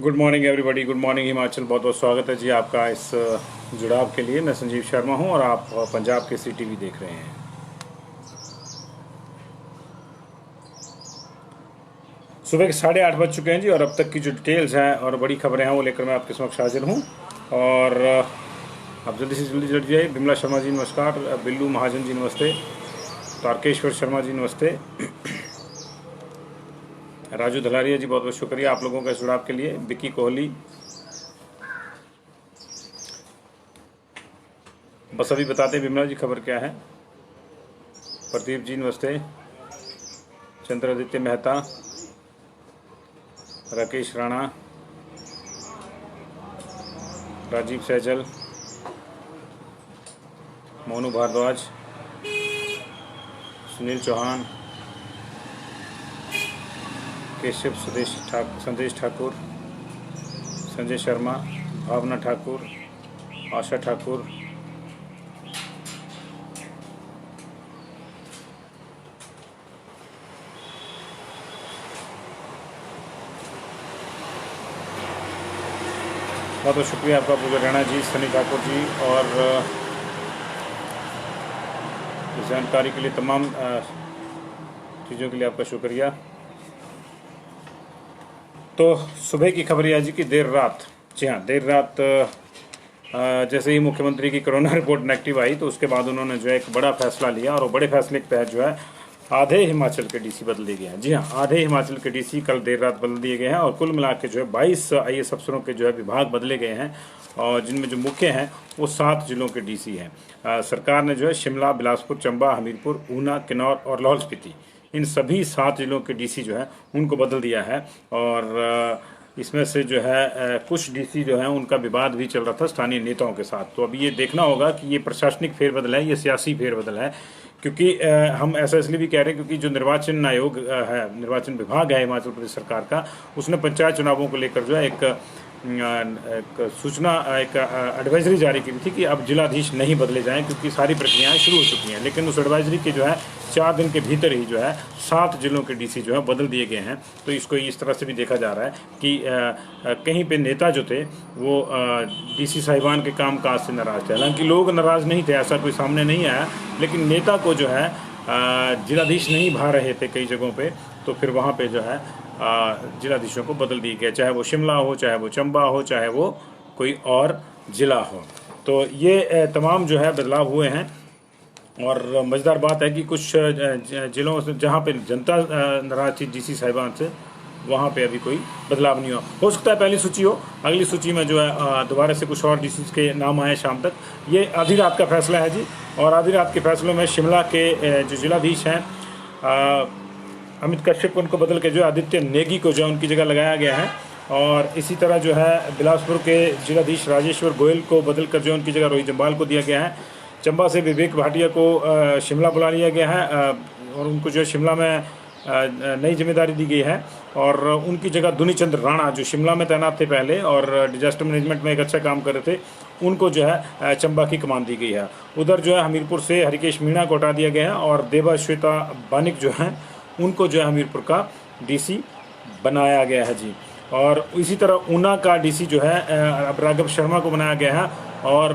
Good morning everybody. Good morning Himachal. बहुत बहुत स्वागत है जी आपका इस जुड़ाव के लिए। मैं संजीव शर्मा हूं और आप पंजाब के CTV देख रहे हैं। सुबह के 8:30 बज चुके हैं जी और अब तक की जो डिटेल्स हैं और बड़ी खबरें हैं वो लेकर मैं आपके समक्ष हाजिर हूं। और आप जल्दी से जल्दी जुड़ जाइए। बिमला शर्मा जी नमस्कार, बिल्लू महाजन जी नमस्ते, तारकेश्वर शर्मा जी नमस्ते, राजू धलारिया जी बहुत बहुत शुक्रिया आप लोगों का इस जुड़ाव के लिए। विक्की कोहली, बस अभी बताते हैं बिमला जी खबर क्या है। प्रदीप जी नमस्ते, चंद्रादित्य मेहता, राकेश राणा, राजीव सहजल, मोनू भारद्वाज, सुनील चौहान, केशव संदेश ठाकुर, संजय शर्मा, भावना ठाकुर, आशा ठाकुर, बहुत बहुत शुक्रिया आपका पूजा राणा जी, सनी ठाकुर जी, और इस जानकारी के लिए तमाम चीज़ों के लिए आपका शुक्रिया। तो सुबह की खबर यह जी कि देर रात, जी हाँ देर रात जैसे ही मुख्यमंत्री की कोरोना रिपोर्ट नेगेटिव आई तो उसके बाद उन्होंने जो है एक बड़ा फैसला लिया और वो बड़े फैसले के तहत जो है आधे हिमाचल के DC बदल दिए गए हैं। जी हाँ, आधे हिमाचल के DC कल देर रात बदल दिए गए हैं और कुल मिला के जो है 22 IAS अफसरों के जो है विभाग बदले गए हैं और जिनमें जो मुख्य हैं वो 7 जिलों के DC हैं। सरकार ने जो है शिमला, बिलासपुर, चंबा, हमीरपुर, ऊना, किन्नौर और लाहौल स्पीति, इन सभी 7 जिलों के DC जो है उनको बदल दिया है। और इसमें से जो है कुछ DC जो है उनका विवाद भी चल रहा था स्थानीय नेताओं के साथ। तो अभी ये देखना होगा कि ये प्रशासनिक फेरबदल है, ये सियासी फेरबदल है, क्योंकि हम ऐसा इसलिए भी कह रहे हैं क्योंकि जो निर्वाचन आयोग है, निर्वाचन विभाग है हिमाचल प्रदेश सरकार का, उसने पंचायत चुनावों को लेकर जो है एक सूचना, एक एडवाइजरी जारी की थी कि अब जिलाधीश नहीं बदले जाएं क्योंकि सारी प्रक्रियाएं शुरू हो चुकी हैं। लेकिन उस एडवाइजरी के जो है 4 दिन के भीतर ही जो है 7 जिलों के DC जो है बदल दिए गए हैं। तो इसको इस तरह से भी देखा जा रहा है कि कहीं पे नेता जो थे वो DC साहिबान के काम काज से नाराज थे। हालांकि लोग नाराज नहीं थे, ऐसा कोई सामने नहीं आया, लेकिन नेता को जो है जिलाधीश नहीं भा रहे थे कई जगहों पे, तो फिर वहाँ पे जो है जिलाधीशों को बदल दिया गया, चाहे वो शिमला हो, चाहे वो चंबा हो, चाहे वो कोई और जिला हो। तो ये तमाम जो है बदलाव हुए हैं। और मज़ेदार बात है कि कुछ जिलों से जहाँ पे जनता नाराज थी DC साहिबान से, वहाँ पे अभी कोई बदलाव नहीं हो सकता है पहली सूची हो, अगली सूची में जो है दोबारा से कुछ और DC के नाम आए शाम तक। ये आधी रात का फैसला है जी, और आधी रात के फैसलों में शिमला के जो जिलाधीश हैं अमित कश्यप, उनको बदल के जो आदित्य नेगी को जो है उनकी जगह लगाया गया है। और इसी तरह जो है बिलासपुर के जिलाधीश राजेश्वर गोयल को बदल कर जो उनकी जगह रोहित जम्वाल को दिया गया है। चंबा से विवेक भाटिया को शिमला बुला लिया गया है और उनको जो शिमला में नई जिम्मेदारी दी गई है। और उनकी जगह दुनीचंद्र राणा जो शिमला में तैनात थे पहले और डिजास्टर मैनेजमेंट में एक अच्छा काम कर रहे थे, उनको जो है चंबा की कमान दी गई है। उधर जो है हमीरपुर से हरिकेश मीणा को हटा दिया गया है और देवा श्वेता बानिक जो हैं उनको जो है हमीरपुर का DC बनाया गया है जी। और इसी तरह ऊना का DC जो है अब राघव शर्मा को बनाया गया है और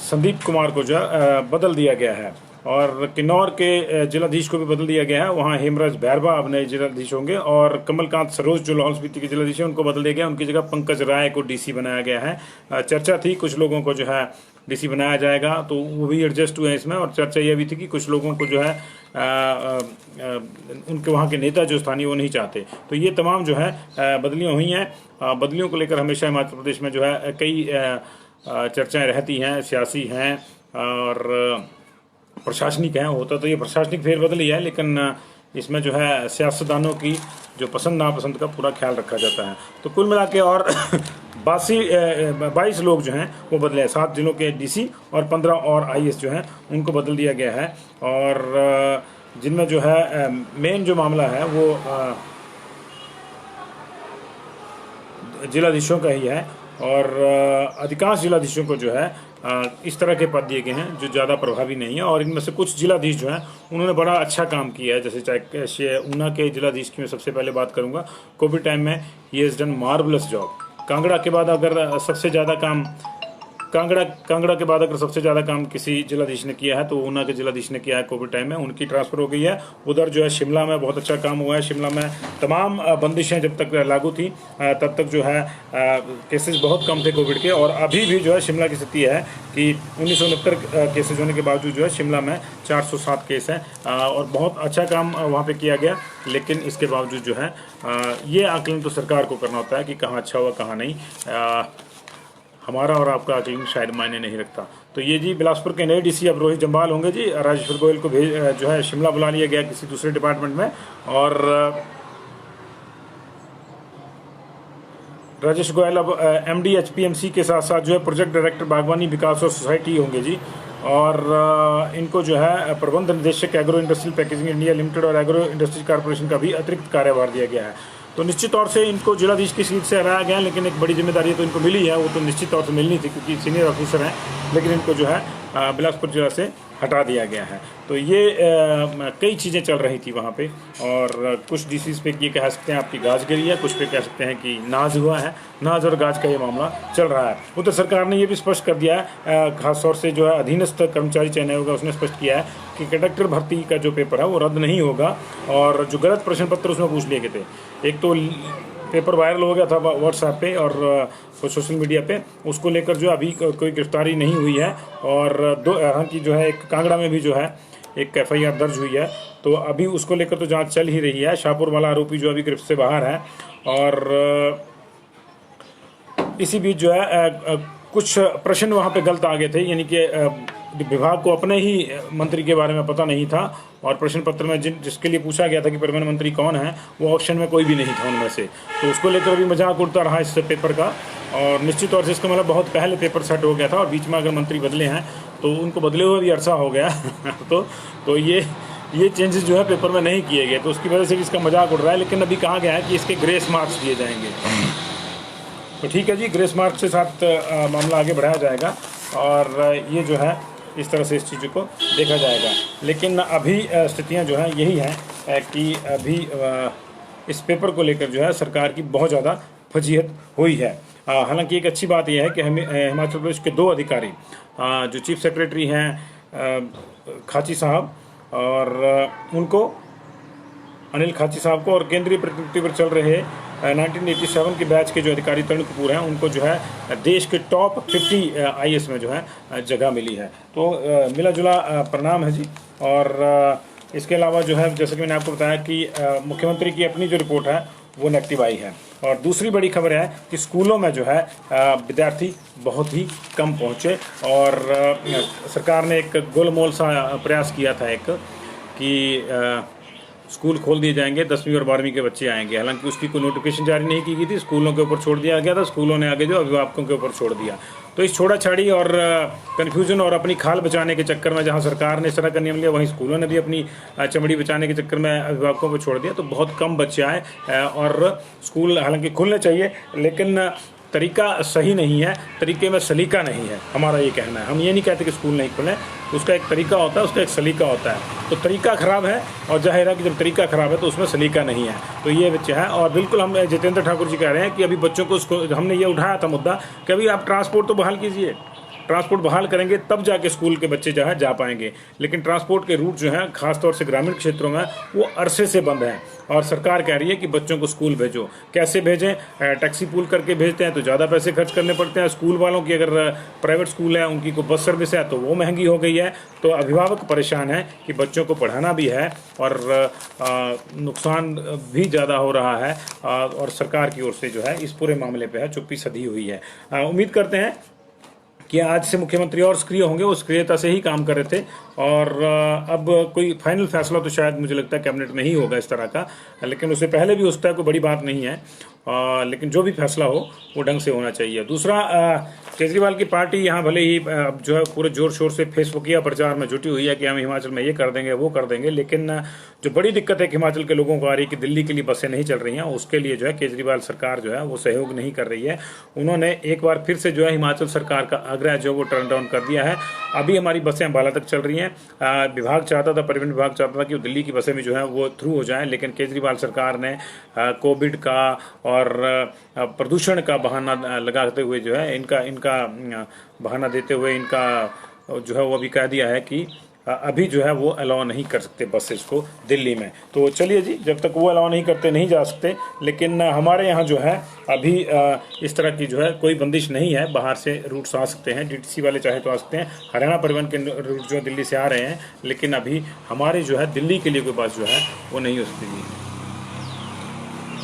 संदीप कुमार को जो है बदल दिया गया है। और किन्नौर के जिलाधीश को भी बदल दिया गया है, वहाँ हेमराज भैरवा अब नए जिलाधीश होंगे। और कमलकांत सरोज जो लाहौल स्पीति के जिलाधीश हैं उनको बदल दिया गया, उनकी जगह पंकज राय को DC बनाया गया है। चर्चा थी कुछ लोगों को जो है DC बनाया जाएगा, तो वो भी एडजस्ट हुए हैं इसमें। और चर्चा यह भी थी कि कुछ लोगों को जो है उनके वहाँ के नेता जो स्थानीय वो नहीं चाहते। तो ये तमाम जो है बदलियाँ हुई हैं। बदलियों को लेकर हमेशा हिमाचल प्रदेश में जो है कई चर्चाएं रहती हैं, सियासी हैं और प्रशासनिक हैं। होता तो ये प्रशासनिक फेरबदल ही है, लेकिन इसमें जो है सियासतदानों की जो पसंद नापसंद का पूरा ख्याल रखा जाता है। तो कुल मिला के और 22 लोग जो हैं वो बदले हैं, 7 जिलों के DC और 15 और IAS जो हैं उनको बदल दिया गया है। और जिनमें जो है मेन जो मामला है वो जिलाधीशों का ही है और अधिकांश जिलाधीशों को जो है इस तरह के पद दिए गए हैं जो ज़्यादा प्रभावी नहीं है। और इनमें से कुछ जिलाधीश जो हैं उन्होंने बड़ा अच्छा काम किया है, जैसे चाहे ऊना के जिलाधीश की मैं सबसे पहले बात करूँगा। कोविड टाइम में he has done marvellous job. Kangra के बाद अगर सबसे ज़्यादा काम कांगड़ा के बाद अगर सबसे ज़्यादा काम किसी जिलाधीश ने किया है तो ऊना के जिलाधीश ने किया है। कोविड टाइम में उनकी ट्रांसफ़र हो गई है। उधर जो है शिमला में बहुत अच्छा काम हुआ है। शिमला में तमाम बंदिशें जब तक लागू थी तब तक जो है केसेस बहुत कम थे कोविड के। और अभी भी जो है शिमला की स्थिति है कि 1969 केसेज होने के बावजूद जो है शिमला में 407 केस हैं और बहुत अच्छा काम वहाँ पे किया गया। लेकिन इसके बावजूद जो है ये आकलन तो सरकार को करना होता है कि कहाँ अच्छा हुआ कहाँ नहीं। हमारा और आपका आकलन शायद मायने नहीं रखता। तो ये जी बिलासपुर के नए डीसी अब रोहित जम्वाल होंगे जी। राजेश्वर गोयल को जो है शिमला बुला लिया गया किसी दूसरे डिपार्टमेंट में। और राजेश गोयल अब MD HPMC के साथ साथ जो है प्रोजेक्ट डायरेक्टर बागवानी विकास और सोसाइटी होंगे जी। और इनको जो है प्रबंध निदेशक agro industrial packaging India limited और एग्रो इंडस्ट्री कॉर्पोरेशन का भी अतिरिक्त कार्यभार दिया गया है। तो निश्चित तौर से इनको जिलाधीश की सीट से हटाया गया, लेकिन एक बड़ी जिम्मेदारी तो इनको मिली है। वो तो निश्चित तौर से मिलनी थी क्योंकि सीनियर ऑफिसर हैं, लेकिन इनको जो है बिलासपुर जिला से हटा दिया गया है। तो ये कई चीज़ें चल रही थी वहाँ पे। और कुछ डीसीज पे ये कह सकते हैं आपकी गाज गिरी है, कुछ पे कह सकते हैं कि नाज हुआ है। नाज और गाज का ये मामला चल रहा है। उधर सरकार ने ये भी स्पष्ट कर दिया है, खासतौर से जो है अधीनस्थ कर्मचारी चयन आयोग है उसने स्पष्ट किया है कि कंडक्टर भर्ती का जो पेपर है वो रद्द नहीं होगा। और जो गलत प्रश्न पत्र उसमें पूछ लिए गए थे, एक तो पेपर वायरल हो गया था व्हाट्सएप पे और सोशल मीडिया पे, उसको लेकर जो अभी कोई गिरफ्तारी नहीं हुई है। और हालांकि जो है एक कांगड़ा में भी जो है एक FIR दर्ज हुई है, तो अभी उसको लेकर तो जांच चल ही रही है। शाहपुर वाला आरोपी जो अभी गिरफ्त से बाहर है। और इसी बीच जो है कुछ प्रश्न वहाँ पे गलत आ गए थे, यानी कि विभाग को अपने ही मंत्री के बारे में पता नहीं था। और प्रश्न पत्र में जिसके लिए पूछा गया था कि परिवहन मंत्री कौन है, वो ऑप्शन में कोई भी नहीं था उनमें से। तो उसको लेकर भी मजाक उड़ता रहा इस पेपर का। और निश्चित तौर से इसका मतलब बहुत पहले पेपर सेट हो गया था और बीच में अगर मंत्री बदले हैं तो उनको बदले हुए भी अरसा हो गया तो ये चेंजेस जो है पेपर में नहीं किए गए, तो उसकी वजह से इसका मजाक उड़ रहा है। लेकिन अभी कहा गया है कि इसके ग्रेस मार्क्स दिए जाएंगे। तो ठीक है जी, ग्रेस मार्क्स के साथ मामला आगे बढ़ाया जाएगा और ये जो है इस तरह से इस चीज़ को देखा जाएगा। लेकिन अभी स्थितियां जो हैं यही हैं कि अभी इस पेपर को लेकर जो है सरकार की बहुत ज़्यादा फजीहत हुई है। हालांकि एक अच्छी बात यह है कि हिमाचल प्रदेश के 2 अधिकारी जो चीफ सेक्रेटरी हैं खाची साहब और उनको अनिल खाची साहब को, और केंद्रीय प्रतिनिधि पर चल रहे 1987 के बैच के जो अधिकारी तरुण कपूर हैं उनको जो है देश के टॉप 50 IAS में जो है जगह मिली है। तो मिला जुला परिणाम है जी। और इसके अलावा जो है जैसे कि मैंने आपको बताया कि मुख्यमंत्री की अपनी जो रिपोर्ट है वो नेगेटिव आई है। और दूसरी बड़ी खबर है कि स्कूलों में जो है विद्यार्थी बहुत ही कम पहुँचे। और सरकार ने एक गोलमोल सा प्रयास किया था एक कि स्कूल खोल दिए जाएंगे, 10वीं और 12वीं के बच्चे आएंगे। हालांकि उसकी कोई नोटिफिकेशन जारी नहीं की गई थी, स्कूलों के ऊपर छोड़ दिया गया था। स्कूलों ने आगे जो अभिभावकों के ऊपर छोड़ दिया। तो इस छोड़ा छाड़ी और कन्फ्यूजन और अपनी खाल बचाने के चक्कर में जहां सरकार ने इस तरह का नियम लिया, वहीं स्कूलों ने भी अपनी चमड़ी बचाने के चक्कर में अभिभावकों को छोड़ दिया। तो बहुत कम बच्चे आए और स्कूल हालांकि खुलने चाहिए, लेकिन तरीका सही नहीं है, तरीके में सलीका नहीं है। हमारा ये कहना है, हम ये नहीं कहते कि स्कूल नहीं खुले, उसका एक तरीका होता है, उसका एक सलीका होता है। तो तरीका ख़राब है और जाहिर है कि जब तरीका ख़राब है तो उसमें सलीका नहीं है। तो ये बच्चे हैं। और बिल्कुल हम जितेंद्र ठाकुर जी कह रहे हैं कि अभी बच्चों को हमने ये उठाया था मुद्दा कि अभी आप ट्रांसपोर्ट तो बहाल कीजिए, ट्रांसपोर्ट बहाल करेंगे तब जाके स्कूल के बच्चे जो है जा पाएंगे। लेकिन ट्रांसपोर्ट के रूट जो हैं खासतौर से ग्रामीण क्षेत्रों में वो अरसे से बंद हैं। और सरकार कह रही है कि बच्चों को स्कूल भेजो। कैसे भेजें? टैक्सी पूल करके भेजते हैं तो ज़्यादा पैसे खर्च करने पड़ते हैं। स्कूल वालों की अगर प्राइवेट स्कूल है उनकी को बस सर्विस है तो वो महंगी हो गई है। तो अभिभावक परेशान है कि बच्चों को पढ़ाना भी है और नुकसान भी ज़्यादा हो रहा है। और सरकार की ओर से जो है इस पूरे मामले पर है चुप्पी सधी हुई है। उम्मीद करते हैं कि आज से मुख्यमंत्री और सक्रिय होंगे, वो सक्रियता से ही काम कर रहे थे। और अब कोई फाइनल फैसला तो शायद मुझे लगता है कैबिनेट में ही होगा इस तरह का, लेकिन उससे पहले भी हो सकता है, कोई बड़ी बात नहीं है। लेकिन जो भी फैसला हो वो ढंग से होना चाहिए। दूसरा केजरीवाल की पार्टी यहाँ भले ही अब जो है पूरे जोर शोर से फेसबुकिया प्रचार में जुटी हुई है कि हम हिमाचल में ये कर देंगे वो कर देंगे, लेकिन जो बड़ी दिक्कत है कि हिमाचल के लोगों को आ रही है कि दिल्ली के लिए बसें नहीं चल रही हैं, उसके लिए जो है केजरीवाल सरकार जो है वो सहयोग नहीं कर रही है। उन्होंने एक बार फिर से जो है हिमाचल सरकार का आग्रह जो वो टर्न डाउन कर दिया है। अभी हमारी बसें अम्बाला तक चल रही हैं। विभाग चाहता था, परिवहन विभाग चाहता था कि दिल्ली की बसें भी जो है वो थ्रू हो जाएं, लेकिन केजरीवाल सरकार ने कोविड का और प्रदूषण का बहाना लगाते हुए जो है इनका बहाना देते हुए इनका जो है वो अभी कह दिया है कि अभी जो है वो अलाउ नहीं कर सकते बसेस को दिल्ली में। तो चलिए जी, जब तक वो अलाउ नहीं करते नहीं जा सकते, लेकिन हमारे यहाँ जो है अभी इस तरह की जो है कोई बंदिश नहीं है। बाहर से रूट्स आ सकते हैं, डीटीसी वाले चाहे तो आ सकते हैं। हरियाणा परिवहन के रूट जो है दिल्ली से आ रहे हैं, लेकिन अभी हमारे जो है दिल्ली के लिए कोई बस जो है वो नहीं हो सकती।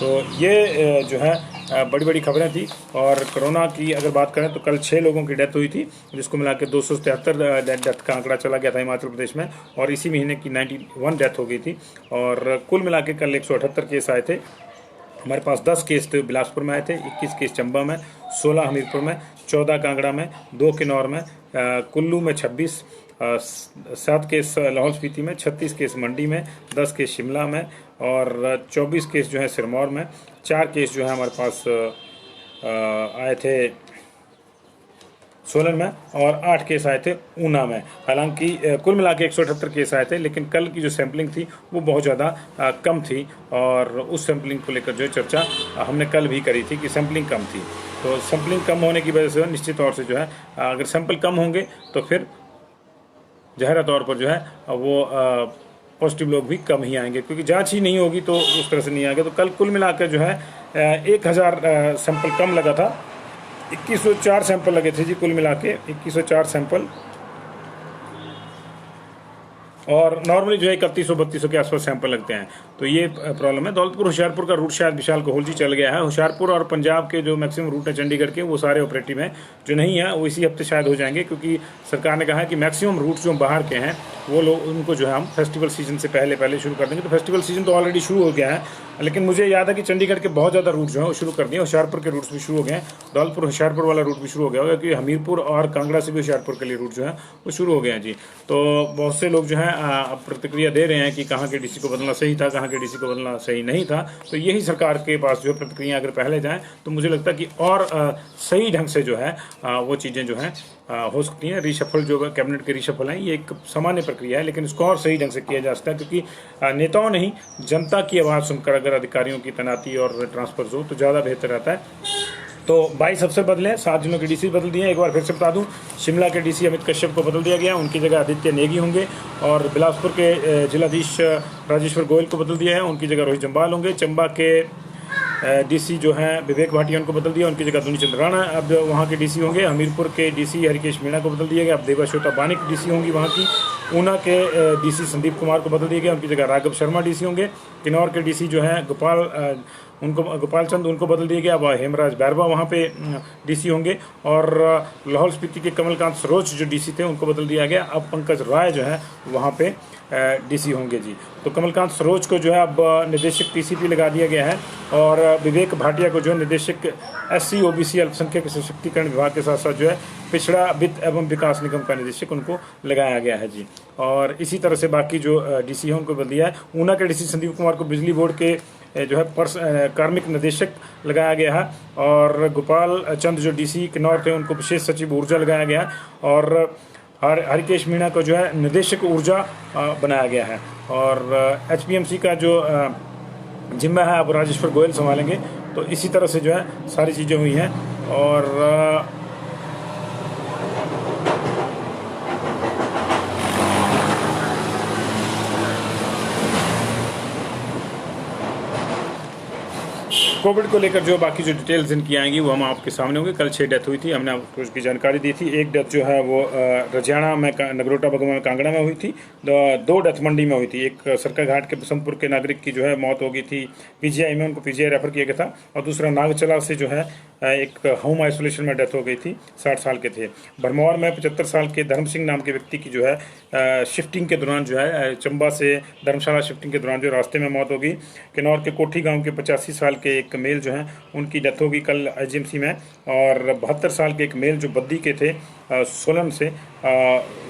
तो ये जो है बड़ी बड़ी खबरें थी। और कोरोना की अगर बात करें तो कल 6 लोगों की डेथ हुई थी, जिसको मिला के 273 डेथ का आंकड़ा चला गया था हिमाचल प्रदेश में, और इसी महीने की 91 डेथ हो गई थी। और कुल मिला के कल 178 केस आए थे। हमारे पास 10 केस थे बिलासपुर में आए थे, 21 केस चंबा में, 16 हमीरपुर में, 14 कांगड़ा में, 2 किन्नौर में, कुल्लू में 26, 7 केस लाहौल स्पीति में, 36 केस मंडी में, 10 केस शिमला में, और 24 केस जो है सिरमौर में, 4 केस जो है हमारे पास आए थे सोलन में, और 8 केस आए थे ऊना में। हालांकि कुल मिला के 178 केस आए थे, लेकिन कल की जो सैंपलिंग थी वो बहुत ज़्यादा कम थी, और उस सैंपलिंग को लेकर जो चर्चा हमने कल भी करी थी कि सैंपलिंग कम थी। तो सैंपलिंग कम होने की वजह से निश्चित तौर से जो है अगर सैंपल कम होंगे तो फिर ज़ाहिर तौर पर जो है वो पॉजिटिव लोग भी कम ही आएंगे, क्योंकि जांच ही नहीं होगी तो उस तरह से नहीं आएंगे। तो कल कुल मिलाकर जो है 1000 सैंपल कम लगा था, 2104 सैंपल लगे थे जी कुल मिला के 2104 सैंपल, और नॉर्मली जो है 3100-3200 के आसपास सैंपल लगते हैं। तो ये प्रॉब्लम है। दौलतपुर होशियारपुर का रूट शायद विशाल कोहल जी चल गया है। होशियारपुर और पंजाब के जो मैक्सिमम रूट है चंडीगढ़ के, वो सारे ऑपरेटिव हैं। जो नहीं है वो इसी हफ्ते शायद हो जाएंगे, क्योंकि सरकार ने कहा है कि मैक्सिमम रूट जो बाहर के हैं वो लोग उनको जो है हम फेस्टिवल सीजन से पहले शुरू कर देंगे। तो फेस्टिवल सीजन तो ऑलरेडी शुरू हो गया है, लेकिन मुझे याद है कि चंडीगढ़ के बहुत ज़्यादा रूट जो है वो शुरू कर दिए। होशियारपुर के रूट्स भी शुरू हो गए हैं, दौलतपुर होशियारपुर वाला रूट भी शुरू हो गया होगा, क्योंकि हमीरपुर और कांगड़ा से भी होशियारपुर के लिए रूट जो है वो शुरू हो गए हैं जी। तो बहुत से लोग जो हैं अब प्रतिक्रिया दे रहे हैं कि कहाँ के डीसी को बदलना सही था, कहाँ के डीसी को बदलना सही नहीं था। तो यही सरकार के पास जो प्रतिक्रिया अगर पहले जाएँ तो मुझे लगता है कि और सही ढंग से जो है वो चीज़ें जो हैं हो सकती हैं। रीशफल जो कैबिनेट के रीशफल हैं ये एक सामान्य प्रक्रिया है, लेकिन इसको और सही ढंग से किया जा सकता है, क्योंकि नेताओं नहीं जनता की आवाज़ सुनकर अगर अधिकारियों की तैनाती और ट्रांसफर हो तो ज़्यादा बेहतर रहता है। तो 22 अफसर बदले हैं, 7 जिलों के डीसी बदल दिए हैं। एक बार फिर से बता दूं, शिमला के डीसी अमित कश्यप को बदल दिया गया, उनकी जगह आदित्य नेगी होंगे। और बिलासपुर के जिलाधीश राजेश्वर गोयल को बदल दिया है, उनकी जगह रोहित जम्वाल होंगे। चंबा के डीसी जो हैं विवेक भाटिया उनको बदल दिया, उनकी जगह दुनीचंद राणा अब वहाँ के डीसी होंगे। हमीरपुर के डीसी हरिकेश मीणा को बदल दिया गया, अब देवाश्वेता बानिक डीसी होंगी वहाँ की। ऊना के डीसी संदीप कुमार को बदल दिया गया, उनकी जगह राघव शर्मा डीसी होंगे। किन्नौर के डीसी जो हैं गोपाल चंद उनको बदल दिया गया, अब हेमराज बैरवा वहाँ पे डीसी होंगे। और लाहौल स्पीति के कमलकांत सरोज जो डीसी थे उनको बदल दिया गया, अब पंकज राय जो है वहाँ पे डीसी होंगे जी। तो कमलकांत सरोज को जो है अब निदेशक टीसीपी लगा दिया गया है, और विवेक भाटिया को जो है निदेशक एससी ओबीसी अल्पसंख्यक सशक्तिकरण विभाग के साथ साथ जो है पिछड़ा वित्त एवं विकास निगम का निदेशक उनको लगाया गया है जी। और इसी तरह से बाकी जो डीसी हैं उनको बदल दिया है। ऊना के डीसी संदीप कुमार को बिजली बोर्ड के जो है कार्मिक निदेशक लगाया गया है, और गोपाल चंद जो डीसी किन्नौर थे उनको विशेष सचिव ऊर्जा लगाया गया है, और हरिकेश मीणा को जो है निदेशक ऊर्जा बनाया गया है। और एचपीएमसी का जो जिम्मा है अब राजेश्वर गोयल संभालेंगे। तो इसी तरह से जो है सारी चीज़ें हुई हैं। और कोविड को लेकर जो बाकी जो डिटेल्स इनकी आएंगी वो हम आपके सामने होंगे। कल 6 डेथ हुई थी, हमने आपको उसकी जानकारी दी थी। एक डेथ जो है वो रजियाणा में नगरोटा बगमा में कांगड़ा में हुई थी, 2 डेथ मंडी में हुई थी। एक सरका घाट के बसंतपुर के नागरिक की जो है मौत हो गई थी पीजीआई में, उनको पीजीआई रेफर किया गया था। और दूसरा नागचला से जो है एक होम आइसोलेशन में डेथ हो गई थी, 60 साल के थे। भरमौर में 75 साल के धर्म सिंह नाम के व्यक्ति की जो है शिफ्टिंग के दौरान जो है चंबा से धर्मशाला शिफ्टिंग के दौरान जो रास्ते में मौत होगी। किन्नौर के कोठी गांव के 85 साल के एक मेल जो हैं उनकी डेथ होगी कल आईजीएमसी में। और 72 साल के एक मेल जो बद्दी के थे सोलन से,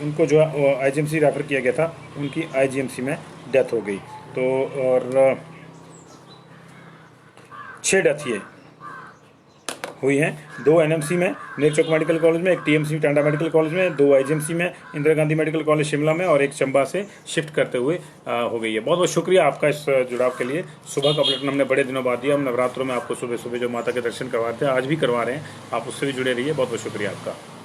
उनको जो है आईजीएमसी रेफर किया गया था, उनकी आईजीएमसी में डेथ हो गई। तो और 6 डेथ ये हुई हैं, 2 एनएमसी में नेर चौक मेडिकल कॉलेज में, एक टीएमसी टांडा मेडिकल कॉलेज में, 2 आईजीएमसी में इंदिरा गांधी मेडिकल कॉलेज शिमला में, और एक चंबा से शिफ्ट करते हुए हो गई है। बहुत बहुत शुक्रिया आपका इस जुड़ाव के लिए। सुबह का बुलेटिन हमने बड़े दिनों बाद दिया। हम नवरात्रों में आपको सुबह सुबह जो माता के दर्शन करवाते हैं आज भी करवा रहे हैं, आप उससे भी जुड़े रहिए। बहुत बहुत शुक्रिया आपका।